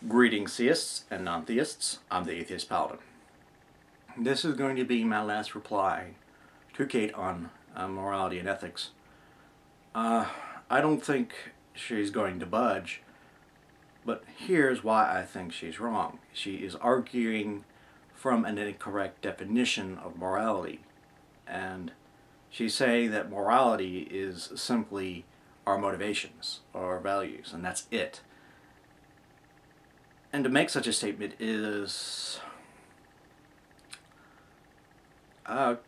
Greetings, theists and non-theists. I'm the Atheist Paladin. This is going to be my last reply to Kate on morality and ethics. I don't think she's going to budge, but here's why I think she's wrong. She is arguing from an incorrect definition of morality, and she's saying that morality is simply our motivations, our values, and that's it. And to make such a statement is, to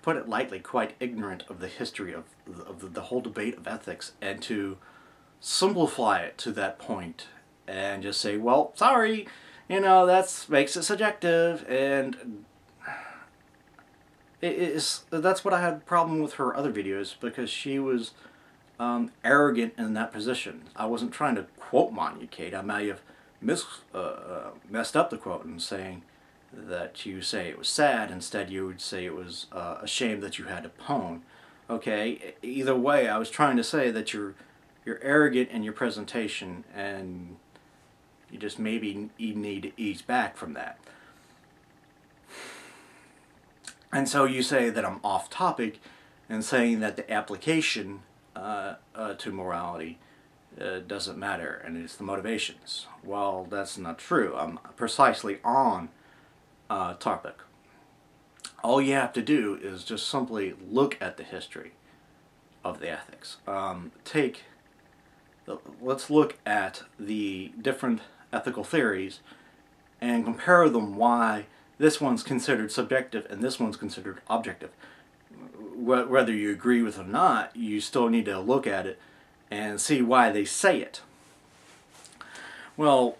put it lightly, quite ignorant of the history of the whole debate of ethics, and to simplify it to that point and just say, well, sorry, you know, that makes it subjective, and that's what I had a problem with her other videos, because she was arrogant in that position. I wasn't trying to quote Monya Kate. I may have messed up the quote in saying that you say it was sad. Instead, you would say it was a shame that you had to pwn. Okay, either way, I was trying to say that you're arrogant in your presentation, and you just maybe need to ease back from that. And so you say that I'm off topic and saying that the application to morality doesn't matter, and it's the motivations. Well, that's not true. I'm precisely on topic. All you have to do is just simply look at the history of the ethics. Let's look at the different ethical theories and compare them, why this one's considered subjective and this one's considered objective. Whether you agree with it or not, you still need to look at it and see why they say it. Well,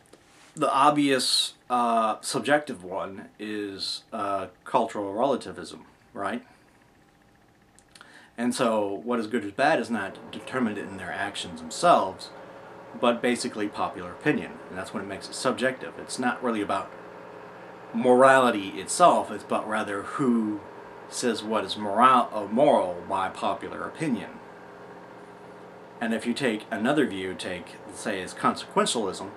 the obvious subjective one is cultural relativism, right? And so what is good or bad is not determined in their actions themselves, but basically popular opinion, and that's when it makes it subjective. It's not really about morality itself, it's about rather who says what is moral by popular opinion. And if you take another view, say, as consequentialism,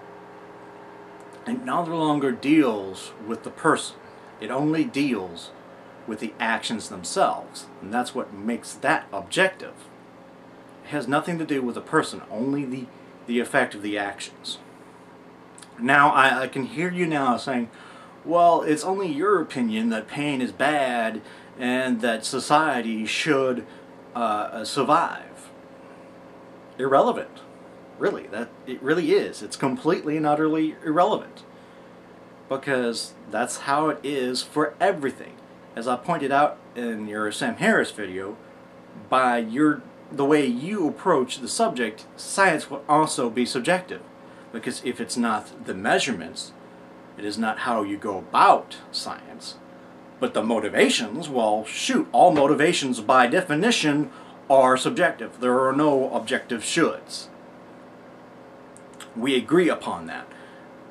it no longer deals with the person. It only deals with the actions themselves. And that's what makes that objective. It has nothing to do with the person, only the effect of the actions. Now, I can hear you now saying, well, it's only your opinion that pain is bad and that society should survive. Irrelevant. Really, it really is. It's completely and utterly irrelevant, because that's how it is for everything. As I pointed out in your Sam Harris video, by the way you approach the subject, science will also be subjective, because if it's not the measurements, it is not how you go about science, but the motivations. Well, shoot, all motivations by definition are subjective. There are no objective shoulds. We agree upon that.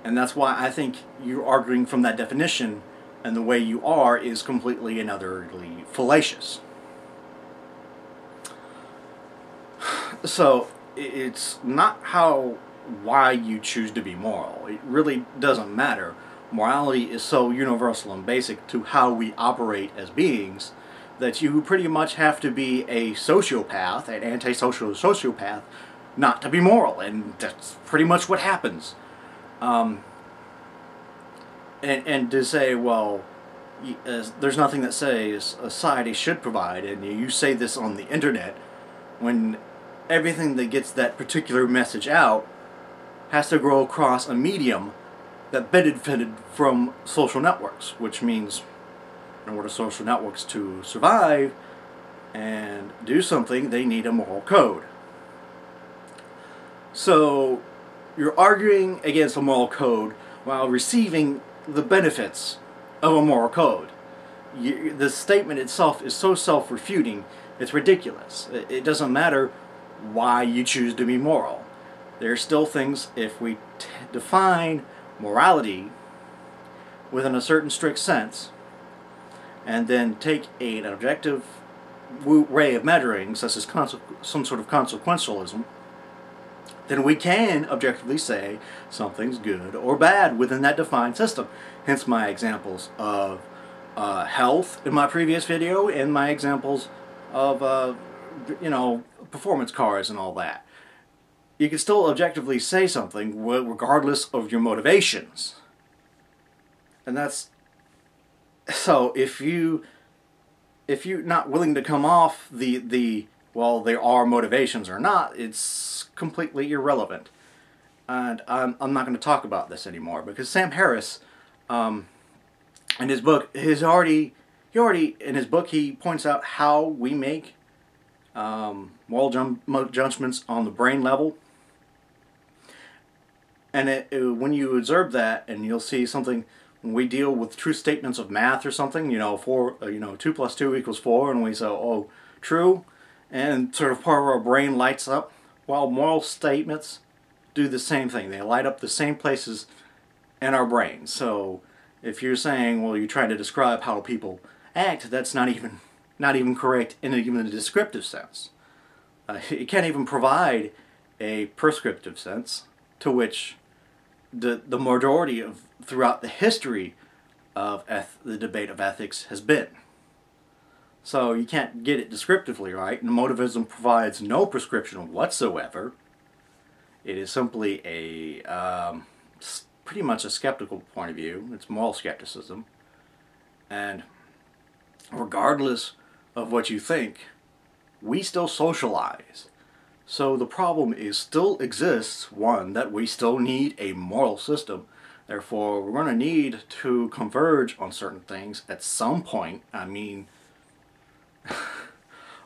And that's why I think you're arguing from that definition, and the way you are is completely and utterly fallacious. So, it's not why you choose to be moral. It really doesn't matter. Morality is so universal and basic to how we operate as beings that you pretty much have to be a sociopath, an antisocial sociopath, not to be moral, and that's pretty much what happens. And to say, well, there's nothing that says society should provide, and you say this on the internet, when everything that gets that particular message out has to grow across a medium that benefited from social networks, which means in order for social networks to survive and do something, they need a moral code. So you're arguing against a moral code while receiving the benefits of a moral code. The statement itself is so self-refuting, it's ridiculous. It doesn't matter why you choose to be moral. There are still things, if we define morality within a certain strict sense, and then take an objective way of measuring, such as some sort of consequentialism, then we can objectively say something's good or bad within that defined system. Hence my examples of health in my previous video and my examples of, you know, performance cars and all that. You can still objectively say something regardless of your motivations. And that's... So if you're not willing to come off well, there are motivations or not, it's completely irrelevant. And I'm not going to talk about this anymore, because Sam Harris, in his book, he points out how we make moral judgments on the brain level. And when you observe that, and you'll see something, when we deal with true statements of math or something, 2 plus 2 equals 4, and we say, oh, true, and sort of part of our brain lights up, while moral statements do the same thing. They light up the same places in our brain. So if you're saying, well, you're trying to describe how people act, that's not even correct in even a descriptive sense. It can't even provide a prescriptive sense, to which the majority of throughout the history of the debate of ethics has been. So you can't get it descriptively right, and motivism provides no prescription whatsoever. It is simply pretty much a skeptical point of view. It's moral skepticism. And regardless of what you think, we still socialize. So the problem still exists, one, that we still need a moral system. Therefore, we're going to need to converge on certain things at some point. I mean,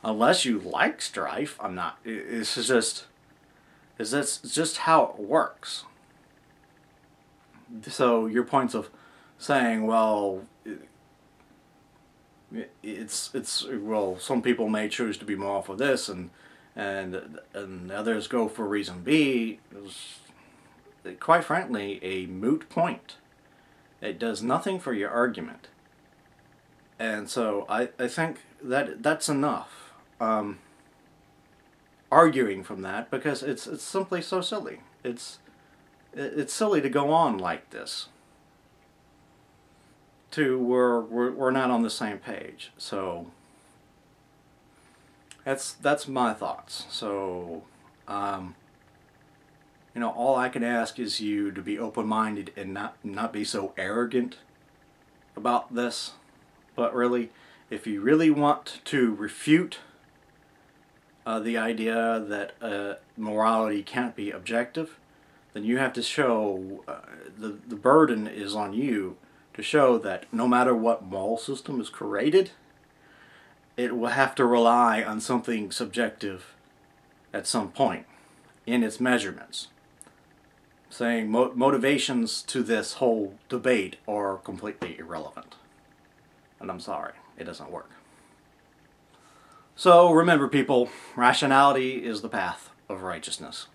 unless you like strife, I'm not. It's just how it works. So your points of saying, well, well, some people may choose to be moral for this, and others go for reason B, is, quite frankly, a moot point. It does nothing for your argument. And so I think that's enough arguing from that, because it's simply so silly. It's silly to go on like this. We're not on the same page. So that's my thoughts. So all I can ask is you to be open-minded and not be so arrogant about this. But really, if you really want to refute the idea that morality can't be objective, then you have to show, the burden is on you to show that no matter what moral system is created, it will have to rely on something subjective at some point in its measurements. Saying motivations to this whole debate are completely irrelevant. And I'm sorry, it doesn't work. So remember, people, rationality is the path of righteousness.